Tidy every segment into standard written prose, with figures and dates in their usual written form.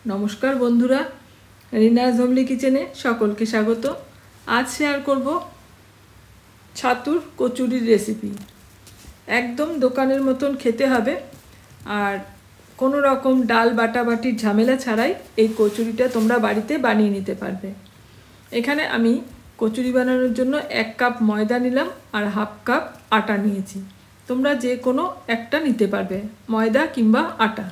नमस्कार बंधुरा रीनाज होमली किचेने सकलके स्वागत। आज शेयर करब छातुर कचुरिर रेसिपि। एकदम दोकानेर मतन खेते हबे और कोनो रकम डाल बाटाबाटिर झामेला छाड़ाई এই কচুরিটা তোমরা বাড়িতে বানিয়ে নিতে পারবে। এখানে আমি কচুরি বানানোর জন্য 1 কাপ ময়দা নিলাম আর হাফ কাপ আটা নিয়েছি। তোমরা যে কোনো একটা নিতে পারবে, ময়দা কিংবা আটা।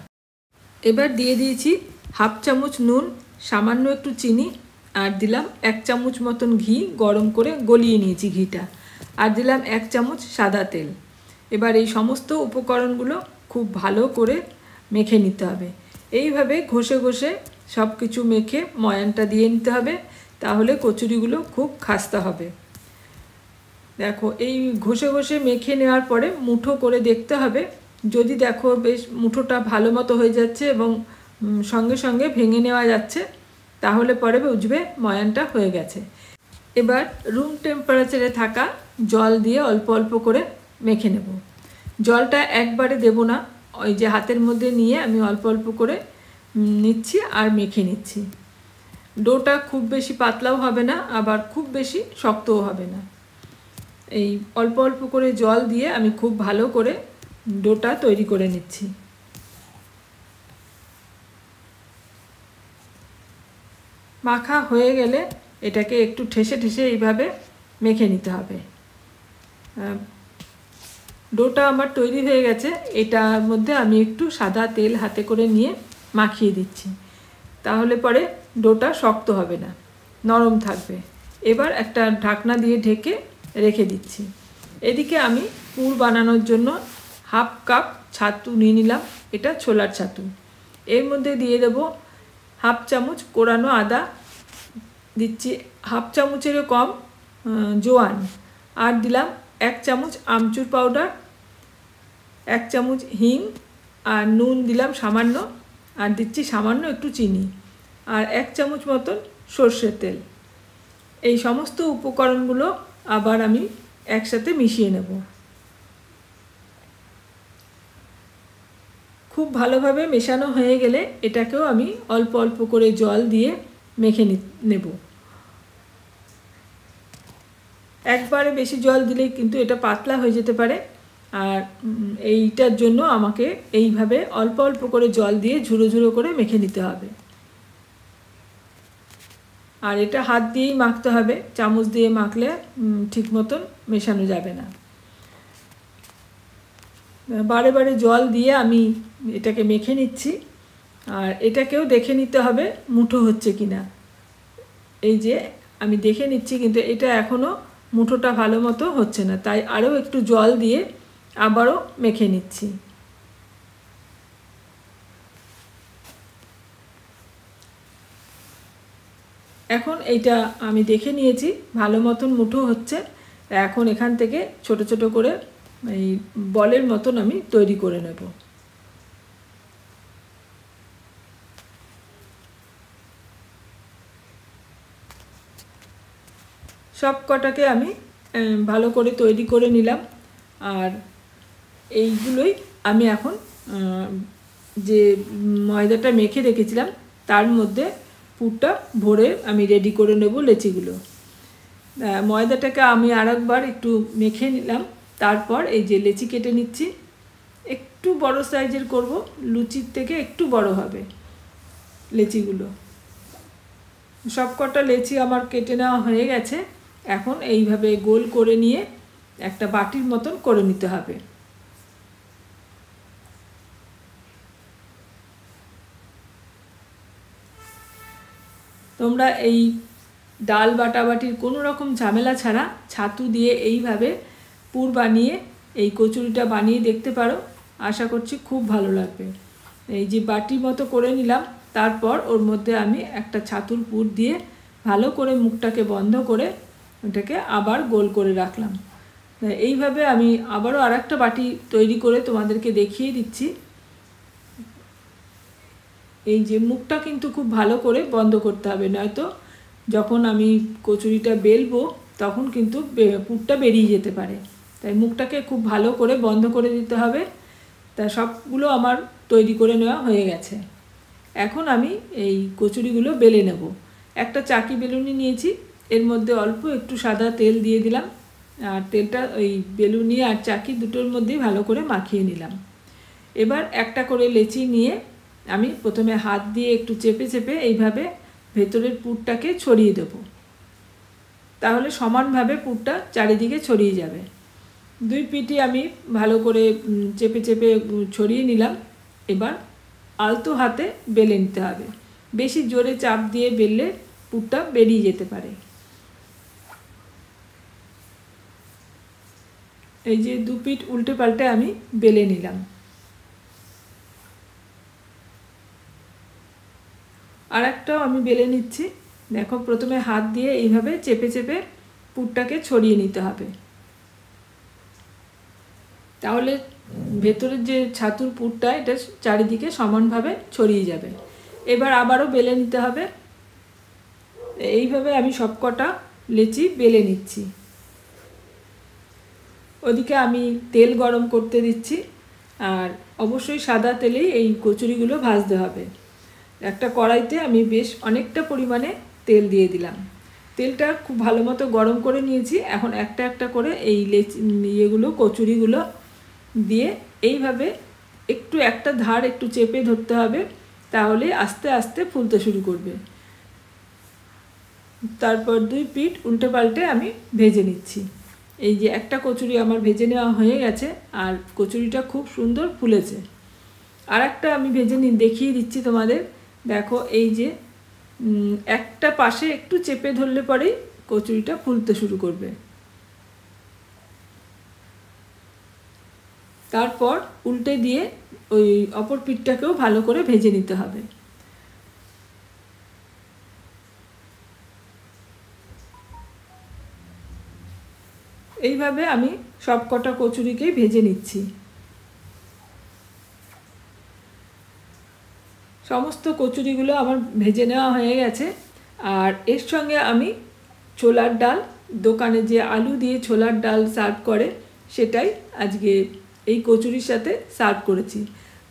এবার দিয়ে দিয়েছি हाफ चामच नुन, सामान्य एकटू चीनी और दिलाम 1 चामच मतन घी गरम करे गलिए निয়েছি घीटा और दिलाम 1 चामच सादा तेल। एबार এই সমস্ত উপকরণগুলো খুব ভালো করে মেখে নিতে হবে। এইভাবে ঘষে ঘষে সব কিছু মেখে ময়ানটা দিয়ে নিতে হবে, তাহলে কচুরিগুলো খুব খাস্তা হবে। দেখো এই ঘষে ঘষে মেখে নেওয়ার পরে মুঠো করে দেখতে হবে। যদি দেখো বেশ মুঠোটা ভালো মতো হয়ে যাচ্ছে এবং संगे संगे भेंगे नेওয়া যাচ্ছে, তাহলে পরে বুঝবে ময়ানটা হয়ে গেছে। এবার রুম টেম্পারেচারে থাকা জল দিয়ে অল্প অল্প করে মেখে নেব। জলটা একবারে দেব না, ওই যে হাতের মধ্যে নিয়ে আমি অল্প অল্প করে নিচ্ছি আর মেখে নিচ্ছি। ডোটা খুব বেশি পাতলাও হবে না আবার খুব বেশি শক্তও হবে না। এই অল্প অল্প করে জল দিয়ে আমি খুব ভালো করে ডোটা তৈরি করে নিচ্ছি। মাখা হয়ে গেলে এটাকে একটু ঠেসে ঠেসে এইভাবে মেখে নিতে হবে। ডোটা আমার তৈরি হয়ে গেছে। এটার মধ্যে আমি একটু সাদা তেল হাতে করে নিয়ে মাখিয়ে দিচ্ছি, তাহলে পরে ডোটা শক্ত হবে না, নরম থাকবে। এবার একটা ঢাকনা দিয়ে ঢেকে রেখে দিচ্ছি। এদিকে আমি পুর বানানোর জন্য হাফ কাপ ছাতু নিয়ে নিলাম। এটা ছোলার ছাতু। এর মধ্যে দিয়ে দেব हाफ चामच कोरानो आदा, दिच्छी हाफ चामचेरो कम जोआन और दिलाम 1 चामच आमचूर पाउडार, 1 चामच हिंग और नून दिलाम सामान्य और दिच्छी सामान्य एकटू चीनी और 1 चामच मतन सर्षेर तेल। এই সমস্ত উপকরণগুলো আবার আমি একসাথে মিশিয়ে নেব। खूब ভালোভাবে মেশানো হয়ে গেলে এটাকেও আমি অল্প অল্প করে জল দিয়ে মেখে নেব। একবারে বেশি জল দিলে কিন্তু এটা পাতলা হয়ে যেতে পারে, আর এইটার জন্য আমাকে এইভাবে অল্প অল্প করে জল দিয়ে ঝুরো ঝুরো করে মেখে নিতে হবে। আর এটা হাত দিয়েই মাখতে হবে, চামচ দিয়ে মাখলে ঠিক মতন মেশানো যাবে না। বারে বারে জল দিয়ে আমি এটাকে মেখে নিচ্ছি আর এটাকেও দেখে নিতে হবে মুঠো হচ্ছে কিনা। এই যে আমি দেখে নিচ্ছি, কিন্তু এটা এখনো মুঠোটা ভালো মতো হচ্ছে না, তাই আরও একটু জল দিয়ে আবারও মেখে নিচ্ছি। এখন এইটা আমি দেখে নিয়েছি ভালো মতন মুঠো হচ্ছে। এখন এখান থেকে ছোট ছোট করে এই বলের মতন আমি তৈরি করে নেব। সব কটাকে আমি ভালো করে তৈরি করে নিলাম আর এইগুলোই আমি এখন যে ময়দাটা মেখে রেখেছিলাম তার মধ্যে পুরটা ভরে আমি রেডি করে নেব লেচিগুলো। ময়দাটাকে আমি আরেকবার একটু মেখে নিলাম, তারপর এই যে লেচি কেটে নিচ্ছি। একটু বড় সাইজের করব, লুচির থেকে একটু বড় হবে লেচিগুলো। সব কটা লেচি আমার কেটে নেওয়া হয়ে গেছে। এখন এইভাবে গোল করে নিয়ে একটা বাটির মতন করে নিতে হবে। তোমরা এই ডাল বাটাবাটির কোনো রকম ঝামেলা ছাড়া ছাতু দিয়ে এইভাবে পুর বানিয়ে এই কচুরিটা বানিয়ে দেখতে পারো। আশা করছি খুব ভালো লাগবে। এই যে বাটির মতো করে নিলাম, তারপর ওর মধ্যে আমি একটা ছাতুর পুর দিয়ে ভালো করে মুখটাকে বন্ধ করে ওটাকে আবার গোল করে রাখলাম। এইভাবে আমি আবারও আরেকটা বাটি তৈরি করে তোমাদেরকে দেখিয়ে দিচ্ছি। এই যে মুখটা কিন্তু খুব ভালো করে বন্ধ করতে হবে, নয়তো যখন আমি কচুরিটা বেলবো তখন কিন্তু পুরটা বেরিয়ে যেতে পারে। তাই মুখটাকে খুব ভালো করে বন্ধ করে দিতে হবে। তা সবগুলো আমার তৈরি করে নেওয়া হয়ে গেছে। এখন আমি এই কচুরিগুলো বেলে নেব। একটা চাকি বেলুনি নিয়েছি, এর মধ্যে অল্প একটু সাদা তেল দিয়ে দিলাম, আর তেলটা ওই বেলুনি আর চাকি দুটোর মধ্যেই ভালো করে মাখিয়ে নিলাম। এবার একটা করে লেচি নিয়ে আমি প্রথমে হাত দিয়ে একটু চেপে চেপে এইভাবে ভেতরের পুরটাকে ছড়িয়ে দেব, তাহলে সমানভাবে পুরটা চারিদিকে ছড়িয়ে যাবে। দুই পিঠে আমি ভালো করে চেপে চেপে ছড়িয়ে নিলাম। এবার আলতো হাতে বেলে নিতে হবে, বেশি জোরে চাপ দিয়ে বেললে পুরটা বেরিয়ে যেতে পারে। এই যে দু পিঠ উল্টে পাল্টে আমি বেলে নিলাম। আর একটাও আমি বেলে নিচ্ছি। দেখো, প্রথমে হাত দিয়ে এইভাবে চেপে চেপে পুরটাকে ছড়িয়ে নিতে হবে, তাহলে ভেতরের যে ছাতুর পুরটা এটা চারিদিকে সমানভাবে ছড়িয়ে যাবে। এবার আবারও বেলে নিতে হবে। এইভাবে আমি সবকটা লেচি বেলে নিচ্ছি। ওদিকে আমি তেল গরম করতে দিচ্ছি, আর অবশ্যই সাদা তেলেই এই কচুরিগুলো ভাজতে হবে। একটা কড়াইতে আমি বেশ অনেকটা পরিমাণে তেল দিয়ে দিলাম। তেলটা খুব ভালো মতো গরম করে নিয়েছি। এখন একটা একটা করে এই কচুরিগুলো দিয়ে এইভাবে একটু একটা ধার একটু চেপে ধরতে হবে, তাহলে আস্তে আস্তে ফুলতে শুরু করবে। তারপর দুই পিঠ উল্টে পাল্টে আমি ভেজে নিচ্ছি। এই যে একটা কচুরি আমার ভেজে নেওয়া হয়ে গেছে, আর কচুরিটা খুব সুন্দর ফুলেছে। আর একটা আমি ভেজে দেখিয়ে দিচ্ছি তোমাদের। দেখো, এই যে একটা পাশে একটু চেপে ধরলে পরেই কচুরিটা ফুলতে শুরু করবে। তারপর উল্টে দিয়ে ওই অপর পিঠটাকেও ভালো করে ভেজে নিতে হবে। এইভাবে আমি সব কটা কচুরিকেই ভেজে নিচ্ছি। সমস্ত কচুরিগুলো আমার ভেজে নেওয়া হয়ে গেছে। আর এর সঙ্গে আমি ছোলার ডাল, দোকানে যে আলু দিয়ে ছোলার ডাল সার্ভ করে সেটাই আজকে এই কচুরির সাথে সার্ভ করেছি।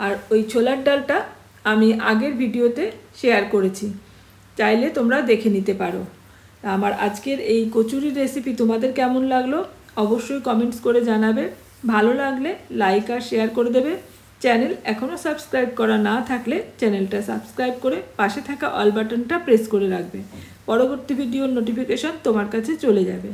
আর ওই ছোলার ডালটা আমি আগের ভিডিওতে শেয়ার করেছি, চাইলে তোমরা দেখে নিতে পারো। আমার আজকের এই কচুরি রেসিপি তোমাদের কেমন লাগলো অবশ্যই কমেন্টস করে জানাবে। ভালো লাগলে লাইক আর শেয়ার করে দেবে। চ্যানেল এখনও সাবস্ক্রাইব করা না থাকলে চ্যানেলটা সাবস্ক্রাইব করে পাশে থাকা অল বাটনটা প্রেস করে রাখবে। পরবর্তী ভিডিওর নোটিফিকেশন তোমার কাছে চলে যাবে।